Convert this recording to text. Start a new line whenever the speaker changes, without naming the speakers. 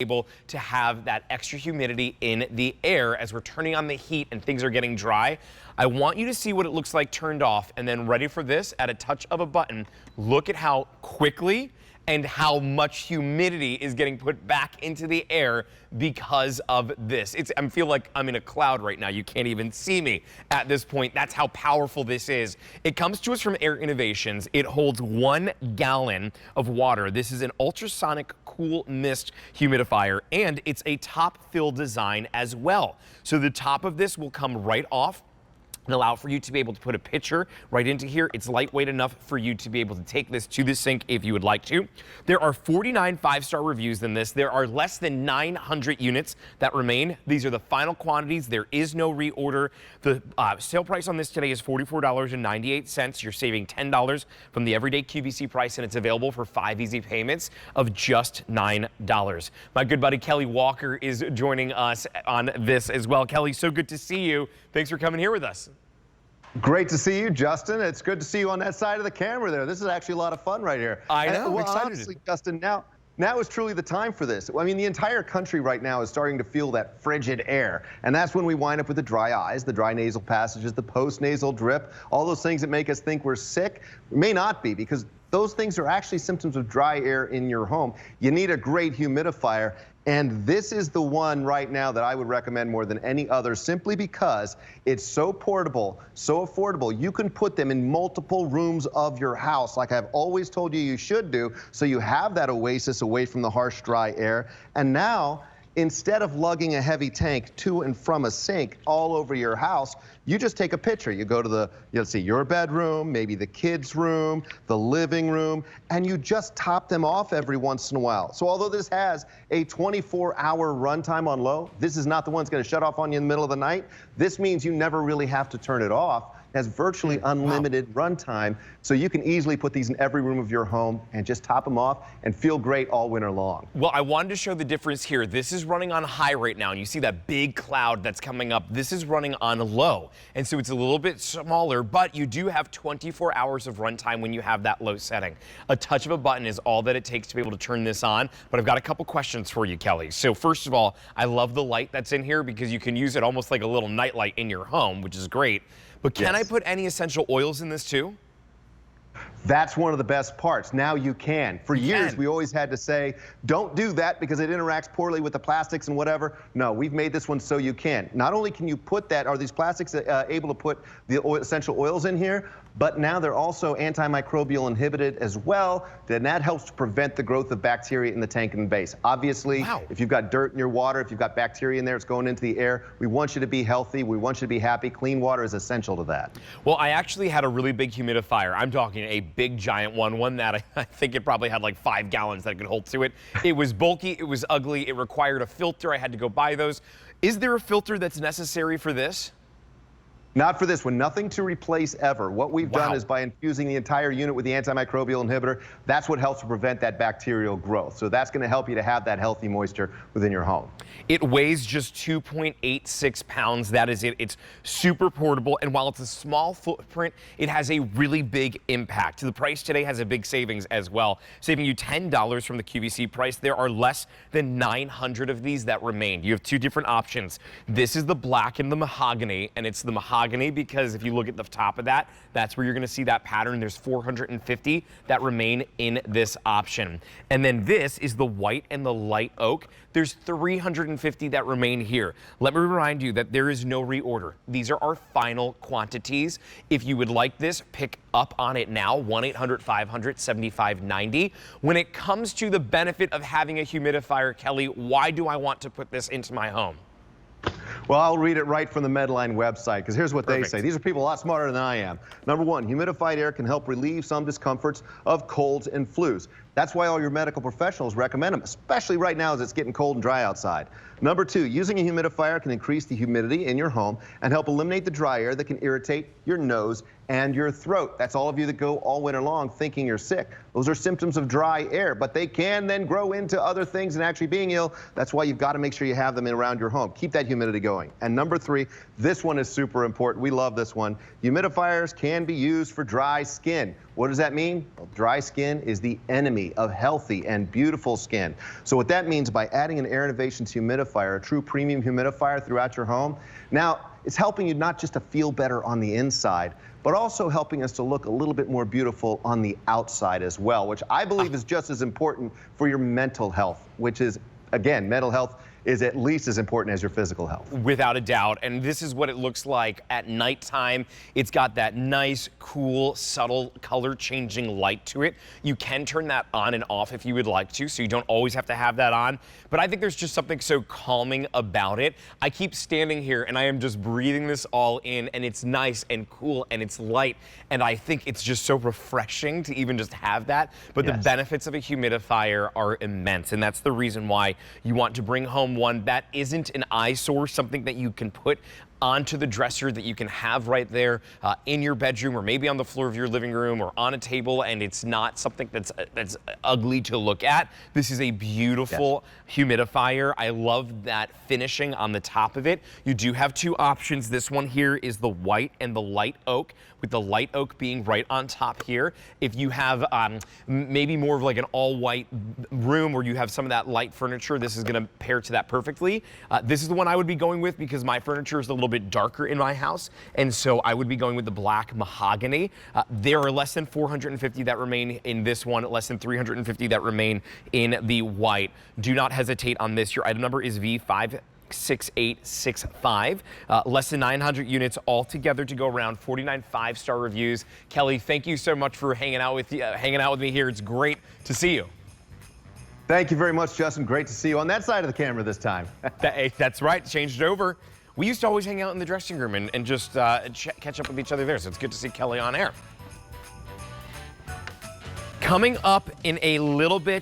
able to have that extra humidity in the air as we're turning on the heat and things are getting dry. I want you to see what it looks like turned off, and then ready for this, at a touch of a button, look at how quickly and how much humidity is getting put back into the air because of this. I feel like I'm in a cloud right now. You can't even see me at this point. That's how powerful this is. It comes to us from Air Innovations. It holds 1 gallon of water. This is an ultrasonic cool mist humidifier, and it's a top fill design as well. So the top of this will come right off and allow for you to be able to put a pitcher right into here. It's lightweight enough for you to be able to take this to the sink if you would like to. There are 49 5-star reviews in this. There are less than 900 units that remain. These are the final quantities. There is no reorder. The sale price on this today is $44.98. You're saving $10 from the everyday QVC price, and it's available for 5 easy payments of just $9. My good buddy Kelly Walker is joining us on this as well. Kelly, so good to see you. Thanks for coming here with us.
Great to see you, Justin. It's good to see you on that side of the camera there. This is actually a lot of fun right here.
I know.
Well, honestly, Justin, now is truly the time for this. I mean, the entire country right now is starting to feel that frigid air, and that's when we wind up with the dry eyes, the dry nasal passages, the post-nasal drip, all those things that make us think we're sick. We may not be, because those things are actually symptoms of dry air in your home. You need a great humidifier. And this is the one right now that I would recommend more than any other, simply because it's so portable, so affordable. You can put them in multiple rooms of your house, like I've always told you should do, so you have that oasis away from the harsh, dry air. And now, instead of lugging a heavy tank to and from a sink all over your house, you just take a picture. You go to the, let's see, your bedroom, maybe the kids' room, the living room, and you just top them off every once in a while. So although this has a 24-hour runtime on low, this is not the one that's going to shut off on you in the middle of the night. This means you never really have to turn it off. It has virtually unlimited runtime, so you can easily put these in every room of your home and just top them off and feel great all winter long.
Well, I wanted to show the difference here. This is running on high right now, and you see that big cloud that's coming up. This is running on low, and so it's a little bit smaller, but you do have 24 hours of runtime when you have that low setting. A touch of a button is all that it takes to be able to turn this on, but I've got a couple questions for you, Kelly. So first of all, I love the light that's in here because you can use it almost like a little nightlight in your home, which is great. But can I put any essential oils in this too?
That's one of the best parts. Now you can. For years, we always had to say, don't do that because it interacts poorly with the plastics and whatever. No, we've made this one so you can. Not only can you put that, are these plastics able to put the essential oils in here, but now they're also antimicrobial inhibited as well. Then that helps to prevent the growth of bacteria in the tank and the base. Obviously, if you've got dirt in your water, if you've got bacteria in there, it's going into the air. We want you to be healthy. We want you to be happy. Clean water is essential to that.
Well, I actually had a really big humidifier. I'm talking a big giant one that I think it probably had like 5 gallons that it could hold to it. It was bulky, it was ugly, it required a filter. I had to go buy those. Is there a filter that's necessary for this?
Not for this one. Nothing to replace ever. What we've done is by infusing the entire unit with the antimicrobial inhibitor, that's what helps to prevent that bacterial growth. So that's going to help you to have that healthy moisture within your home.
It weighs just 2.86 pounds. That is it. It's super portable, and while it's a small footprint, it has a really big impact. The price today has a big savings as well, saving you $10 from the QVC price. There are less than 900 of these that remain. You have 2 different options. This is the black and the mahogany, and it's the mahogany because if you look at the top of that, that's where you're going to see that pattern. There's 450 that remain in this option. And then this is the white and the light oak. There's 350 that remain here. Let me remind you that there is no reorder. These are our final quantities. If you would like this, pick up on it now, 1-800-500-7590. When it comes to the benefit of having a humidifier, Kelly, why do I want to put this into my home?
Well, I'll read it right from the Medline website, because here's what they say. These are people a lot smarter than I am. Number 1, humidified air can help relieve some discomforts of colds and flus. That's why all your medical professionals recommend them, especially right now as it's getting cold and dry outside. Number 2, using a humidifier can increase the humidity in your home and help eliminate the dry air that can irritate your nose and your throat. That's all of you that go all winter long thinking you're sick. Those are symptoms of dry air, but they can then grow into other things and actually being ill. That's why you've got to make sure you have them in around your home. Keep that humidity going. And number 3, this one is super important. We love this one. Humidifiers can be used for dry skin. What does that mean? Well, dry skin is the enemy of healthy and beautiful skin. So what that means, by adding an Air Innovations humidifier, a true premium humidifier throughout your home, now it's helping you not just to feel better on the inside, but also helping us to look a little bit more beautiful on the outside as well, which I believe is just as important for your mental health, which is, again, mental health is at least as important as your physical health.
Without a doubt. And this is what it looks like at nighttime. It's got that nice, cool, subtle color changing light to it. You can turn that on and off if you would like to, so you don't always have to have that on. But I think there's just something so calming about it. I keep standing here and I am just breathing this all in, and it's nice and cool and it's light. And I think it's just so refreshing to even just have that. But the benefits of a humidifier are immense. And that's the reason why you want to bring home one that isn't an eyesore, something that you can put onto the dresser, that you can have right there in your bedroom, or maybe on the floor of your living room, or on a table, and it's not something that's ugly to look at. This is a beautiful humidifier. I love that finishing on the top of it. You do have 2 options. This one here is the white and the light oak, with the light oak being right on top here. If you have maybe more of like an all-white room where you have some of that light furniture, this is going to pair to that perfectly. This is the one I would be going with because my furniture is a little bit darker in my house, and so I would be going with the black mahogany. There are less than 450 that remain in this one, less than 350 that remain in the white. Do not hesitate on this. Your item number is V56865. Less than 900 units altogether to go around. 49 5-star reviews. Kelly, thank you so much for hanging out with me here. It's great to see you.
Thank you very much, Justin. Great to see you on that side of the camera this time.
That's right. Changed it over. We used to always hang out in the dressing room and just catch up with each other there, so it's good to see Kelly on air. Coming up in a little bit.